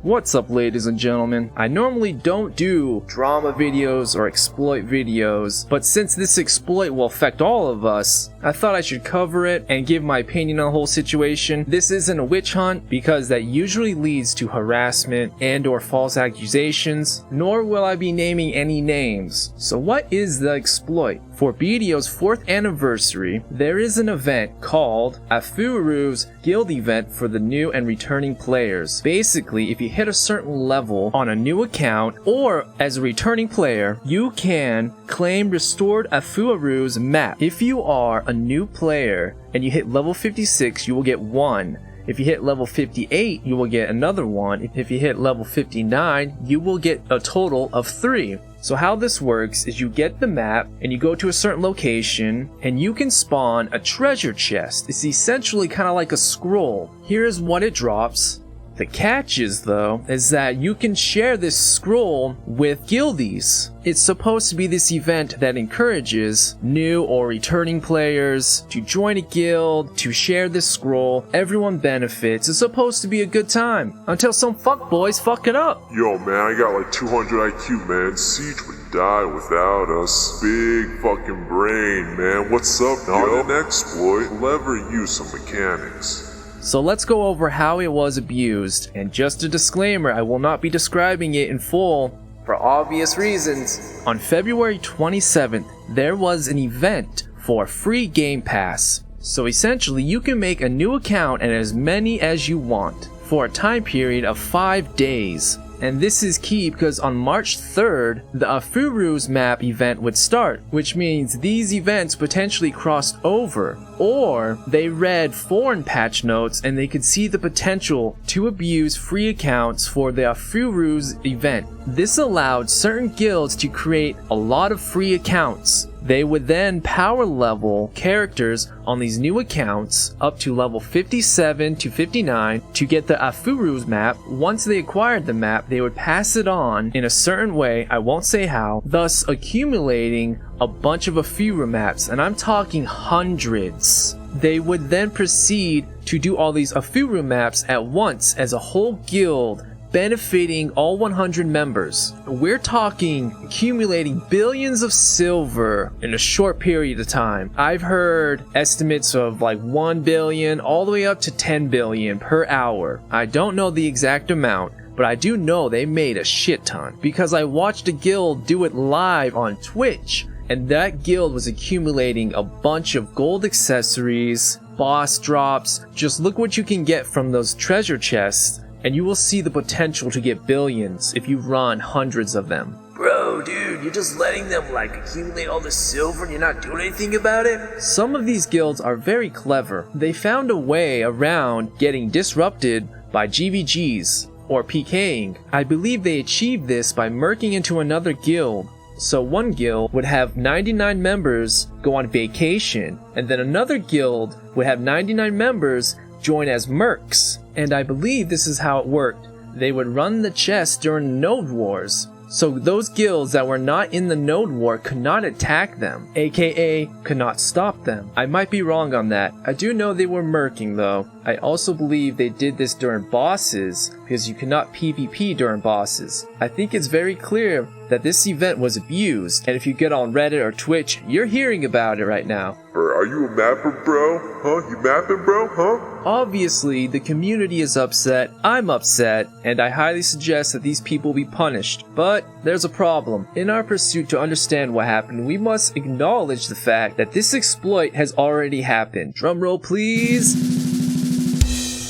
What's up, ladies and gentlemen? I normally don't do drama videos or exploit videos, but since this exploit will affect all of us, I thought I should cover it and give my opinion on the whole situation. This isn't a witch hunt because that usually leads to harassment and or false accusations, nor will I be naming any names. So what is the exploit? For BDO's 4th anniversary, there is an event called Afuaru's Guild Event for the new and returning players. Basically, if you hit a certain level on a new account or as a returning player, you can claim restored Afuaru's map. If you are a new player and you hit level 56, you will get 1. If you hit level 58, you will get another 1. If you hit level 59, you will get a total of 3. So how this works is you get the map and you go to a certain location and you can spawn a treasure chest. It's essentially kind of like a scroll. Here's what it drops. The catch is, though, is that you can share this scroll with guildies. It's supposed to be this event that encourages new or returning players to join a guild, to share this scroll. Everyone benefits. It's supposed to be a good time until some fuckboys fuck it up. Yo, man, I got like 200 IQ, man. Siege would die without us. Big fucking brain, man. What's up, yo? Not an exploit. Clever use of mechanics. So let's go over how it was abused, and just a disclaimer, I will not be describing it in full for obvious reasons. On February 27th, there was an event for free Game Pass. So essentially, you can make a new account and as many as you want for a time period of 5 days. And this is key because on March 3rd, the Afuaru's map event would start, which means these events potentially crossed over, or they read foreign patch notes and they could see the potential to abuse free accounts for the Afuaru's event. This allowed certain guilds to create a lot of free accounts. They would then power level characters on these new accounts up to level 57 to 59 to get the Afuaru's map. Once they acquired the map, they would pass it on in a certain way, I won't say how, thus accumulating a bunch of Afuaru maps, and I'm talking hundreds. They would then proceed to do all these Afuaru maps at once as a whole guild, benefiting all 100 members. We're talking accumulating billions of silver in a short period of time. I've heard estimates of like 1 billion all the way up to 10 billion per hour. I don't know the exact amount, but I do know they made a shit ton because I watched a guild do it live on Twitch, and that guild was accumulating a bunch of gold accessories, boss drops. Just look what you can get from those treasure chests, and you will see the potential to get billions if you run hundreds of them. Bro, dude, you're just letting them like accumulate all the silver and you're not doing anything about it? Some of these guilds are very clever. They found a way around getting disrupted by GVGs or PKing. I believe they achieved this by merging into another guild. So one guild would have 99 members go on vacation, and then another guild would have 99 members join as mercs. And I believe this is how it worked. They would run the chest during node wars. So those guilds that were not in the node war could not attack them, aka could not stop them. I might be wrong on that. I do know they were merking though. I also believe they did this during bosses because you cannot PvP during bosses. I think it's very clear that this event was abused, and if you get on Reddit or Twitch, you're hearing about it right now. Are you a mapper, bro? Huh? You mapping, bro? Huh? Obviously, the community is upset, I'm upset, and I highly suggest that these people be punished. But there's a problem. In our pursuit to understand what happened, we must acknowledge the fact that this exploit has already happened. Drumroll, please.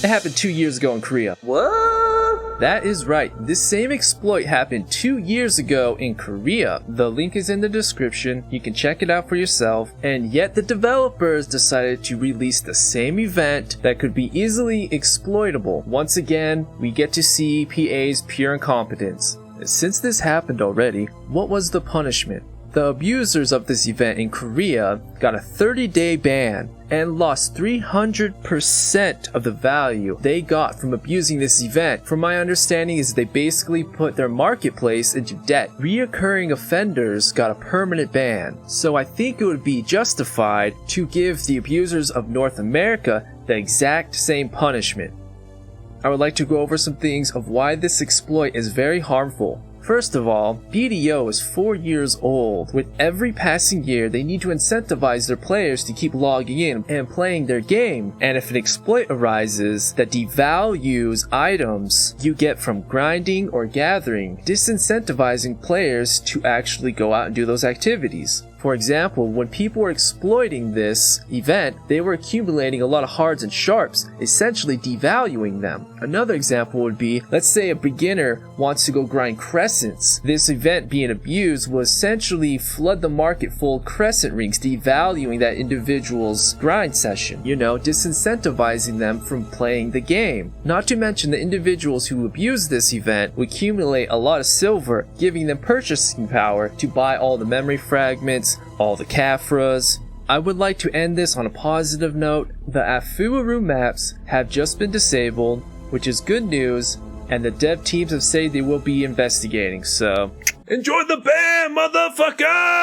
It happened 2 years ago in Korea. What? That is right. This same exploit happened 2 years ago in Korea. The link is in the description. You can check it out for yourself. And yet the developers decided to release the same event that could be easily exploitable. Once again, we get to see PA's pure incompetence. Since this happened already, what was the punishment? The abusers of this event in Korea got a 30-day ban and lost 300% of the value they got from abusing this event. From my understanding is they basically put their marketplace into debt. Reoccurring offenders got a permanent ban. So I think it would be justified to give the abusers of North America the exact same punishment. I would like to go over some things of why this exploit is very harmful. First of all, BDO is 4 years old. With every passing year, they need to incentivize their players to keep logging in and playing their game. And if an exploit arises that devalues items you get from grinding or gathering, disincentivizing players to actually go out and do those activities. For example, when people were exploiting this event, they were accumulating a lot of hards and sharps, essentially devaluing them. Another example would be, let's say a beginner wants to go grind crescents. This event being abused will essentially flood the market full of crescent rings, devaluing that individual's grind session, disincentivizing them from playing the game. Not to mention the individuals who abuse this event will accumulate a lot of silver, giving them purchasing power to buy all the memory fragments, all the Kafras. I would like to end this on a positive note. The Afuaru maps have just been disabled, which is good news, and the dev teams have said they will be investigating, so... Enjoy the band, motherfucker!